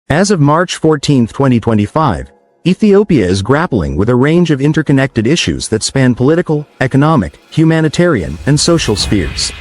As of March 14, 2025, Ethiopia is grappling with a range of interconnected issues that span political, economic, humanitarian, and social spheres.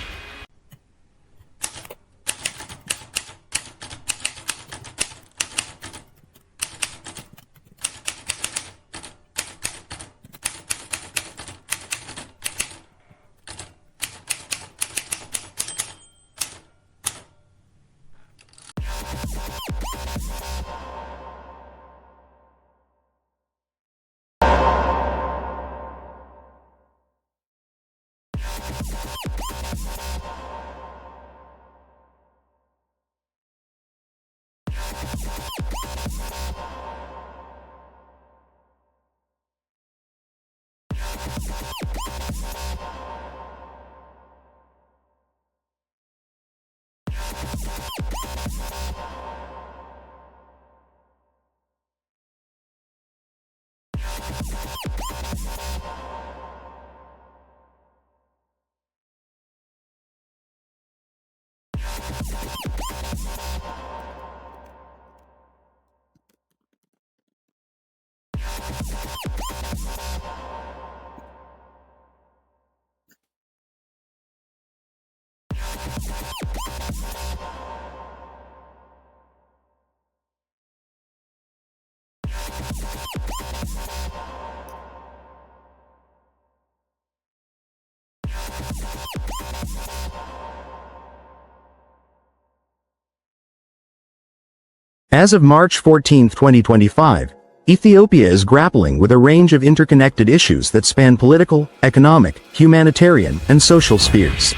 As of March 14, 2025, Ethiopia is grappling with a range of interconnected issues that span political, economic, humanitarian, and social spheres.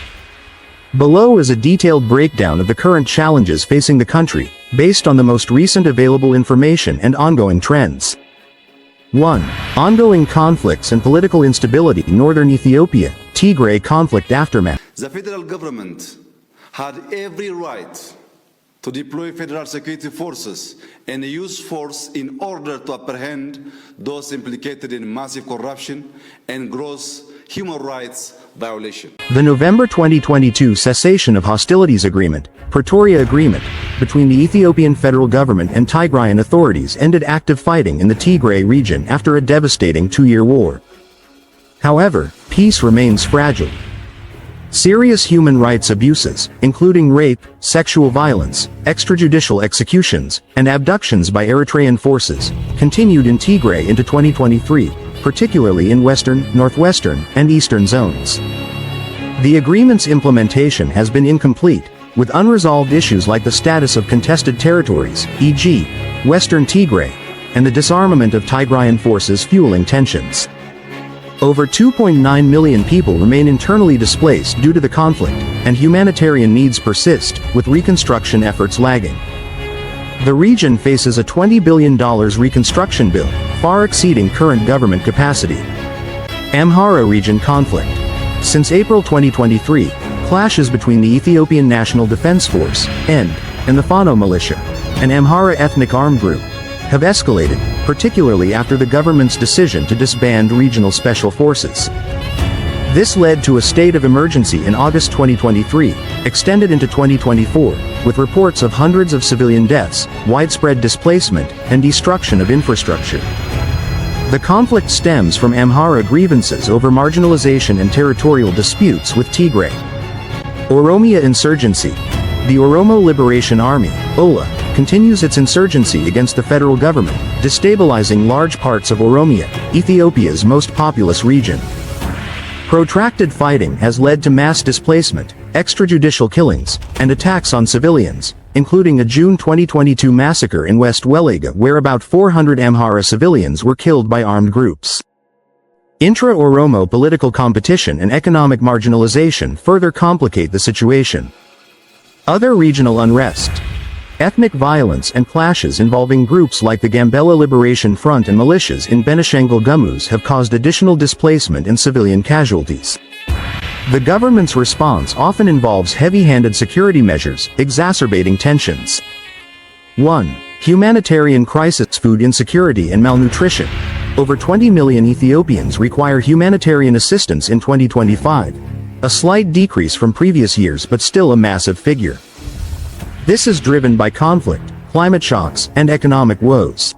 Below is a detailed breakdown of the current challenges facing the country, based on the most recent available information and ongoing trends. 1. Ongoing conflicts and political instability in northern Ethiopia, Tigray conflict aftermath. The federal government had every right to deploy federal security forces and use force in order to apprehend those implicated in massive corruption and gross human rights violation. The November 2022 cessation of hostilities agreement, Pretoria Agreement, between the Ethiopian federal government and Tigrayan authorities ended active fighting in the Tigray region after a devastating two-year war. However, peace remains fragile. Serious human rights abuses, including rape, sexual violence, extrajudicial executions, and abductions by Eritrean forces, continued in Tigray into 2023, particularly in western, northwestern, and eastern zones. The agreement's implementation has been incomplete, with unresolved issues like the status of contested territories, e.g., Western Tigray, and the disarmament of Tigrayan forces fueling tensions. Over 2.9 million people remain internally displaced due to the conflict, and humanitarian needs persist, with reconstruction efforts lagging. The region faces a $20 billion reconstruction bill, far exceeding current government capacity. Amhara region conflict. Since April 2023, clashes between the Ethiopian National Defense Force, END, and the Fano militia, an Amhara ethnic armed group, have escalated, particularly after the government's decision to disband regional special forces. This led to a state of emergency in August 2023, extended into 2024, with reports of hundreds of civilian deaths, widespread displacement, and destruction of infrastructure. The conflict stems from Amhara grievances over marginalization and territorial disputes with Tigray. Oromia insurgency. The Oromo Liberation Army, OLA, continues its insurgency against the federal government, destabilizing large parts of Oromia, Ethiopia's most populous region. Protracted fighting has led to mass displacement, extrajudicial killings, and attacks on civilians, including a June 2022 massacre in West Welaga where about 400 Amhara civilians were killed by armed groups. Intra-Oromo political competition and economic marginalization further complicate the situation. Other regional unrest. Ethnic violence and clashes involving groups like the Gambela Liberation Front and militias in Benishangul Gumuz have caused additional displacement and civilian casualties. The government's response often involves heavy-handed security measures, exacerbating tensions. 1. Humanitarian crisis. Food insecurity and malnutrition. Over 20 million Ethiopians require humanitarian assistance in 2025, a slight decrease from previous years but still a massive figure. This is driven by conflict, climate shocks, and economic woes.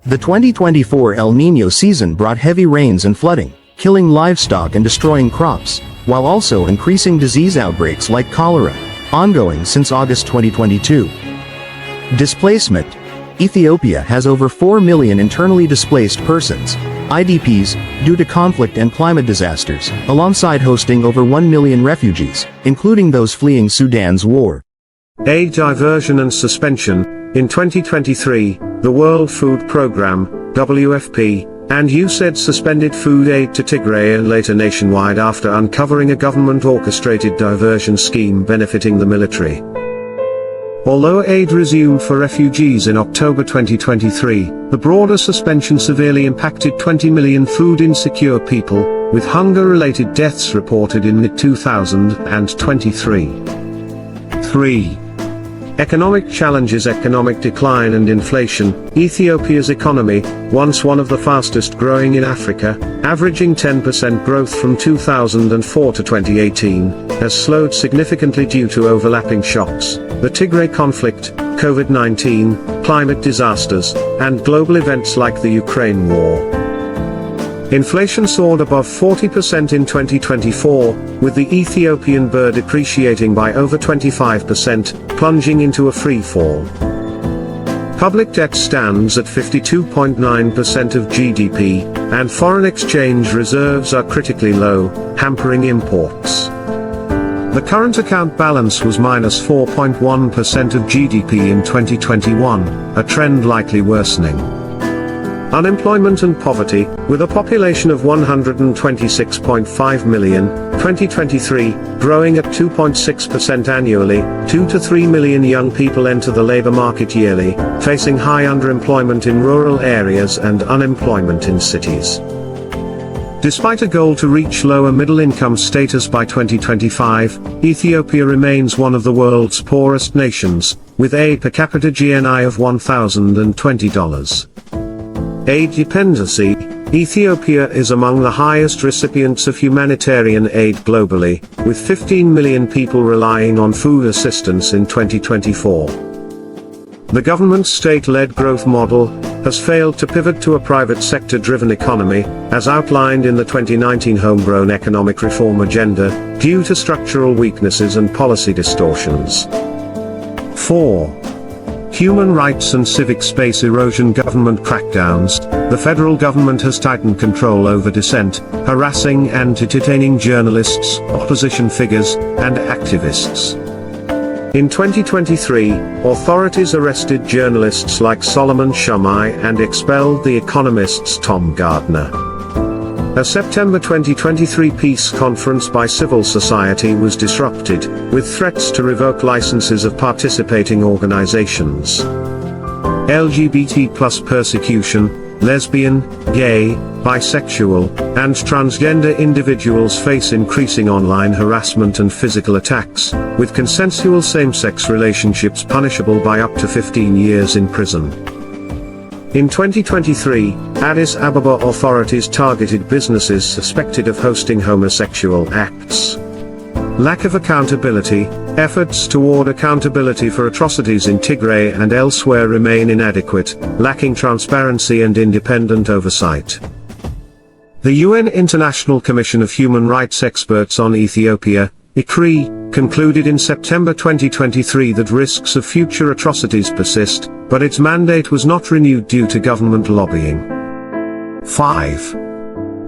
The 2024 El Niño season brought heavy rains and flooding, killing livestock and destroying crops, while also increasing disease outbreaks like cholera, ongoing since August 2022. Displacement. Ethiopia has over 4 million internally displaced persons, IDPs, due to conflict and climate disasters, alongside hosting over 1 million refugees, including those fleeing Sudan's war. Aid diversion and suspension. In 2023, the World Food Programme, WFP, and USAID suspended food aid to Tigray and later nationwide after uncovering a government-orchestrated diversion scheme benefiting the military. Although aid resumed for refugees in October 2023, the broader suspension severely impacted 20 million food-insecure people, with hunger-related deaths reported in mid-2023. 3. Economic challenges. Economic decline and inflation. Ethiopia's economy, once one of the fastest growing in Africa, averaging 10% growth from 2004 to 2018, has slowed significantly due to overlapping shocks: the Tigray conflict, COVID-19, climate disasters, and global events like the Ukraine war. Inflation soared above 40% in 2024, with the Ethiopian birr depreciating by over 25%, plunging into a free fall. Public debt stands at 52.9% of GDP, and foreign exchange reserves are critically low, hampering imports. The current account balance was minus 4.1% of GDP in 2021, a trend likely worsening. Unemployment and poverty. With a population of 126.5 million, 2023, growing at 2.6% annually, 2 to 3 million young people enter the labor market yearly, facing high underemployment in rural areas and unemployment in cities. Despite a goal to reach lower middle-income status by 2025, Ethiopia remains one of the world's poorest nations, with a per capita GNI of $1,020. Aid dependency. Ethiopia is among the highest recipients of humanitarian aid globally, with 15 million people relying on food assistance in 2024. The government's state-led growth model has failed to pivot to a private sector-driven economy, as outlined in the 2019 Homegrown Economic Reform Agenda, due to structural weaknesses and policy distortions. 4. Human rights and civic space erosion. Government crackdowns. The federal government has tightened control over dissent, harassing and detaining journalists, opposition figures, and activists. In 2023, authorities arrested journalists like Solomon Shumai and expelled The Economist's Tom Gardner. A September 2023 peace conference by civil society was disrupted, with threats to revoke licenses of participating organizations. LGBT+ persecution. Lesbian, gay, bisexual, and transgender individuals face increasing online harassment and physical attacks, with consensual same-sex relationships punishable by up to 15 years in prison. In 2023, Addis Ababa authorities targeted businesses suspected of hosting homosexual acts. Lack of accountability. Efforts toward accountability for atrocities in Tigray and elsewhere remain inadequate, lacking transparency and independent oversight. The UN International Commission of Human Rights Experts on Ethiopia, ICRI, concluded in September 2023 that risks of future atrocities persist, but its mandate was not renewed due to government lobbying. 5.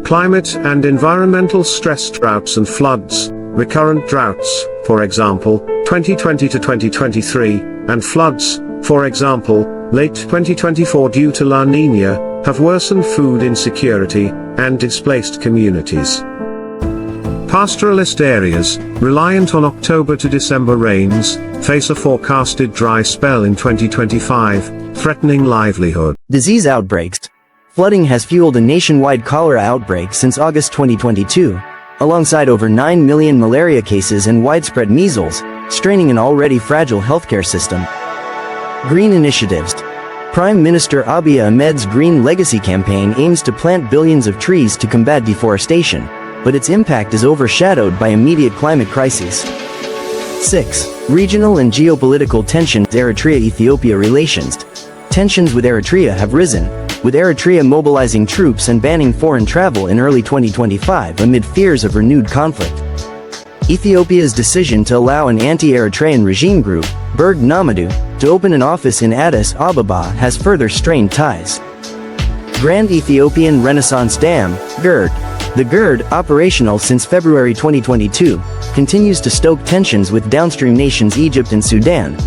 Climate and environmental stress. Droughts and floods. Recurrent droughts, for example, 2020 to 2023, and floods, for example, late 2024 due to La Niña, have worsened food insecurity and displaced communities. Pastoralist areas, reliant on October to December rains, face a forecasted dry spell in 2025, threatening livelihood. Disease outbreaks. Flooding has fueled a nationwide cholera outbreak since August 2022, alongside over 9 million malaria cases and widespread measles, straining an already fragile healthcare system. Green initiatives. Prime Minister Abiy Ahmed's Green Legacy campaign aims to plant billions of trees to combat deforestation, but its impact is overshadowed by immediate climate crises. 6. Regional and geopolitical tensions. Eritrea-Ethiopia relations. Tensions with Eritrea have risen, with Eritrea mobilizing troops and banning foreign travel in early 2025 amid fears of renewed conflict. Ethiopia's decision to allow an anti-Eritrean regime group, Berg Namadu, to open an office in Addis Ababa has further strained ties. Grand Ethiopian Renaissance Dam, GERD. The GERD, operational since February 2022, continues to stoke tensions with downstream nations Egypt and Sudan,